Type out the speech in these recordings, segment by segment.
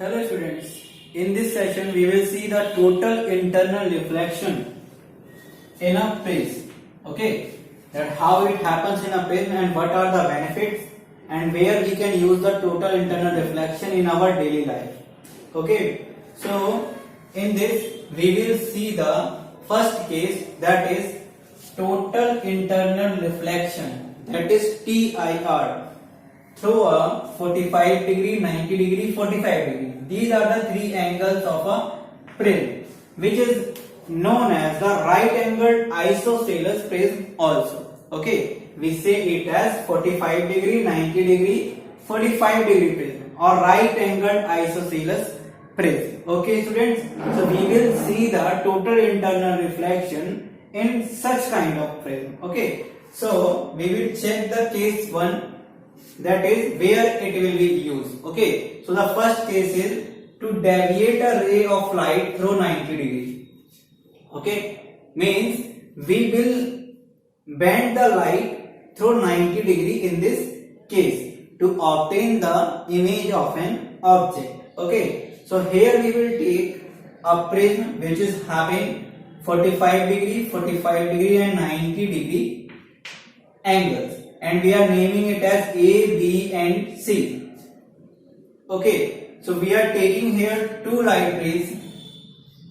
Hello students, in this session we will see the total internal reflection in a prism. Okay, that how it happens in a prism and what are the benefits and where we can use the total internal reflection in our daily life. Okay, so in this we will see the first case, that is total internal reflection, that is TIR, through a 45 degree, 90 degree, 45 degree. These are the three angles of a prism, which is known as the right angled isosceles prism also. Okay, we say it as 45 degree, 90 degree, 45 degree prism or right angled isosceles prism. Okay students, so we will see the total internal reflection in such kind of prism. Okay, so we will check the case 1, that is where it will be used. Okay, so the first case is to deviate a ray of light through 90 degree. Okay, means we will bend the light through 90 degree in this case to obtain the image of an object. Okay, so here we will take a prism which is having 45 degree, 45 degree and 90 degree angles, and we are naming it as A, B and C. Okay, so we are taking here two light rays,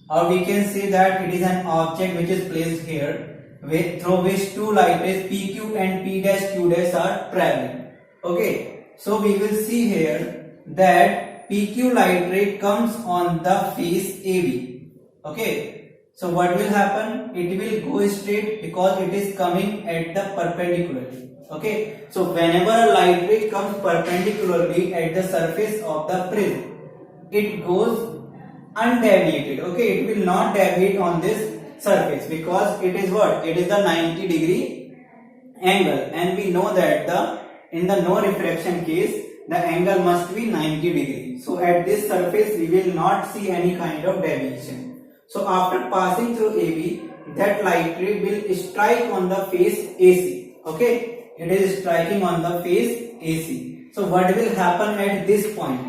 or we can say that it is an object which is placed here through which two light rays PQ and P dash Q dash are traveling. Okay, so we will see here that PQ light ray comes on the face AB. Okay, so what will happen? It will go straight because it is coming at the perpendicularly. Okay, so whenever a light ray comes perpendicularly at the surface of the prism, it goes undeviated. Okay, it will not deviate on this surface because it is what? It is the 90 degree angle, and we know that in the no refraction case the angle must be 90 degree. So at this surface we will not see any kind of deviation. So after passing through AB, that light ray will strike on the face AC. Okay, it is striking on the face AC. So what will happen at this point?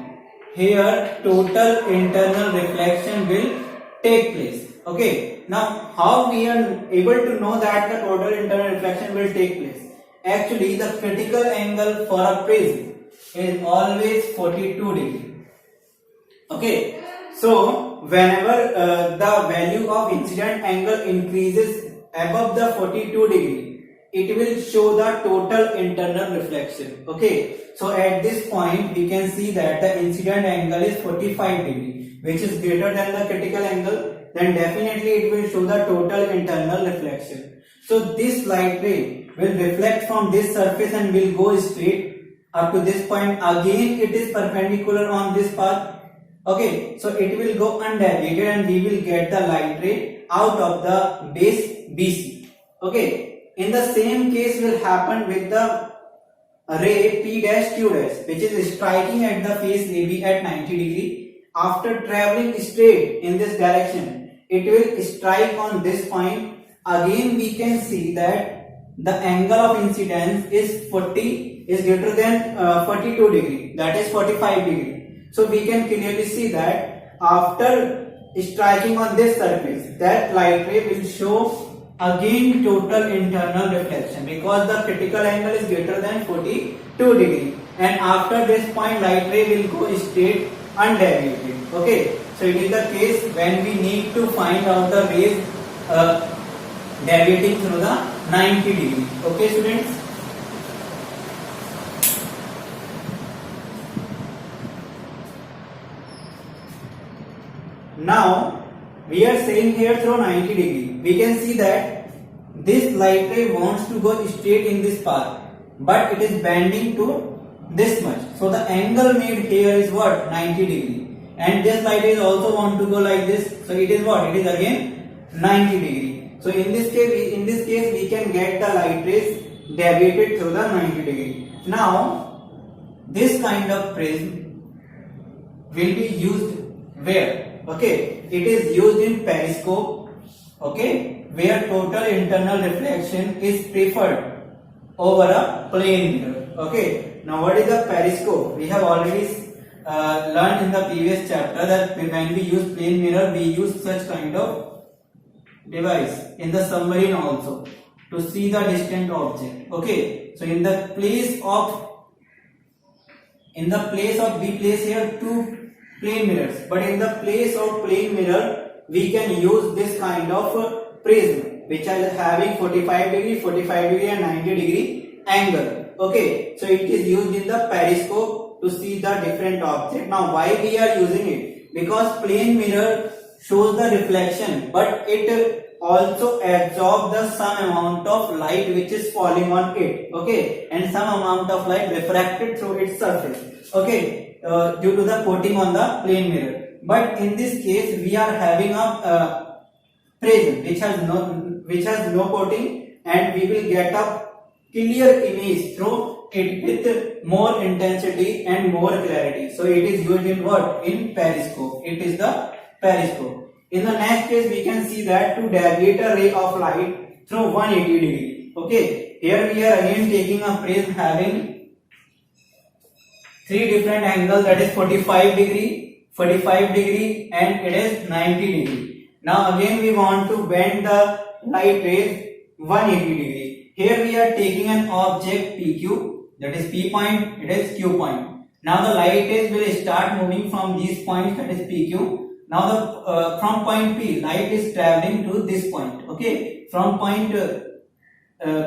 Here total internal reflection will take place. Okay, now how we are able to know that the total internal reflection will take place? Actually, the critical angle for a prism is always 42 degree. Okay, so whenever the value of incident angle increases above the 42 degree, it will show the total internal reflection. Okay, so at this point we can see that the incident angle is 45 degree, which is greater than the critical angle. Then definitely it will show the total internal reflection. So this light ray will reflect from this surface and will go straight up to this point. Again it is perpendicular on this path. Okay, so it will go undeviated and we will get the light ray out of the base BC. Okay, in the same case will happen with the ray P dash Q dash, which is striking at the face AB at 90 degree. After traveling straight in this direction, it will strike on this point. Again we can see that the angle of incidence is greater than 42 degree, that is 45 degree. So we can clearly see that after striking on this surface, that light ray will show again total internal reflection because the critical angle is greater than 42 degree, and after this point light ray will go straight undeviated. Okay, so it is the case when we need to find out the rays deviating through the 90 degree. Okay students, now we are saying here through 90 degree. We can see that this light ray wants to go straight in this path, but it is bending to this much. So the angle made here is what? 90 degree. And this light ray also want to go like this. So it is what? It is again 90 degree. So in this case we can get the light rays deviated through the 90 degree. Now this kind of prism will be used where? Okay, it is used in periscope. Okay, where total internal reflection is preferred over a plane mirror. Okay, now what is the periscope? We have already learned in the previous chapter that when we use plane mirror, we use such kind of device in the submarine also to see the distant object. Okay, so in the place of we place here two plane mirrors, but in the place of plane mirror we can use this kind of prism which is having 45 degree, 45 degree and 90 degree angle. Okay, so it is used in the periscope to see the different object. Now why we are using it? Because plane mirror shows the reflection, but it also absorbs the some amount of light which is falling on it. Okay, and some amount of light refracted through its surface. Okay, due to the coating on the plane mirror. But in this case we are having a prism which has no coating, and we will get a clear image through it with more intensity and more clarity. So it is used in what? In periscope. It is the periscope. In the next case we can see that to deviate a ray of light through 180 degree. Okay, here we are again taking a prism having three different angles, that is 45 degree, 45 degree and it is 90 degree. Now again we want to bend the light rays 180 degree. Here we are taking an object PQ, that is P point, it is Q point. Now the light rays will start moving from these points, that is PQ. Now the from point P, light is traveling to this point. Okay, from point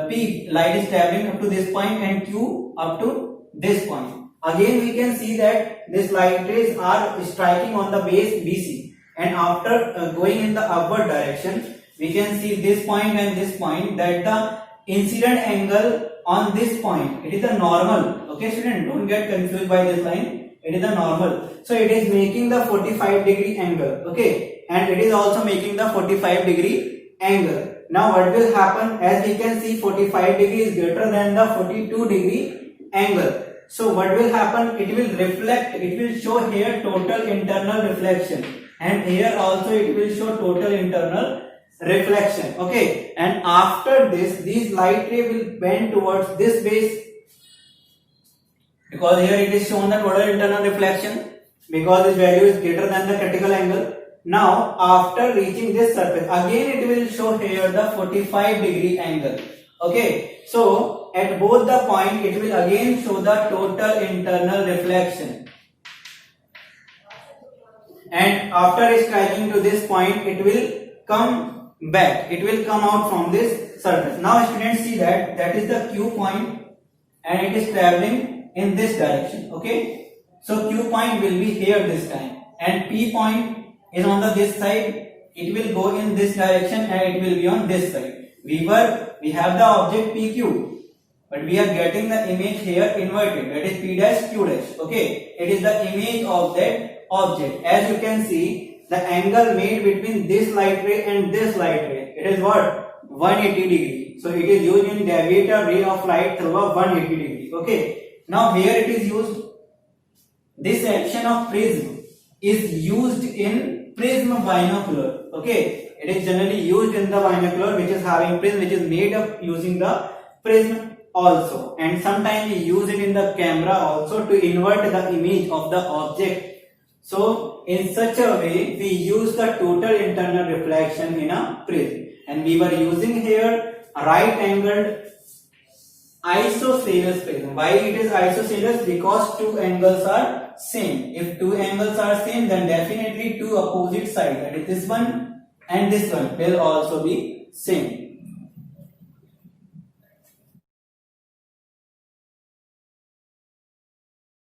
P, light is traveling up to this point and Q up to this point. Again we can see that this light rays are striking on the base BC, and after going in the upward direction we can see this point and this point, that the incident angle on this point, it is a normal. Okay student, don't get confused by this line, it is a normal. So it is making the 45 degree angle. Okay, and it is also making the 45 degree angle. Now what will happen? As we can see, 45 degree is greater than the 42 degree angle. So what will happen? It will reflect, it will show here total internal reflection, and here also it will show total internal reflection. Okay, and after this, these light ray will bend towards this base, because here it is shown the total internal reflection, because this value is greater than the critical angle. Now after reaching this surface, again it will show here the 45 degree angle. Okay, so at both the point it will again show the total internal reflection, and after striking to this point it will come back, it will come out from this surface. Now students, see that that is the Q point and it is traveling in this direction. Okay, so Q point will be here this time, and P point is on this side, it will go in this direction and it will be on this side. We have the object PQ, but we are getting the image here inverted, that is P dash Q dash. Okay, it is the image of that object. As you can see, the angle made between this light ray and this light ray, it is what? 180 degree. So it is used in deviate a ray of light through a 180 degree. Okay, now here it is used, this action of prism is used in prism binocular. Okay, it is generally used in the binocular which is having prism, which is made up using the prism also, and sometimes we use it in the camera also to invert the image of the object. So in such a way we use the total internal reflection in a prism, and we were using here a right angled isosceles prism. Why it is isosceles? Because two angles are same. If two angles are same, then definitely two opposite sides, that is this one and this one, will also be same.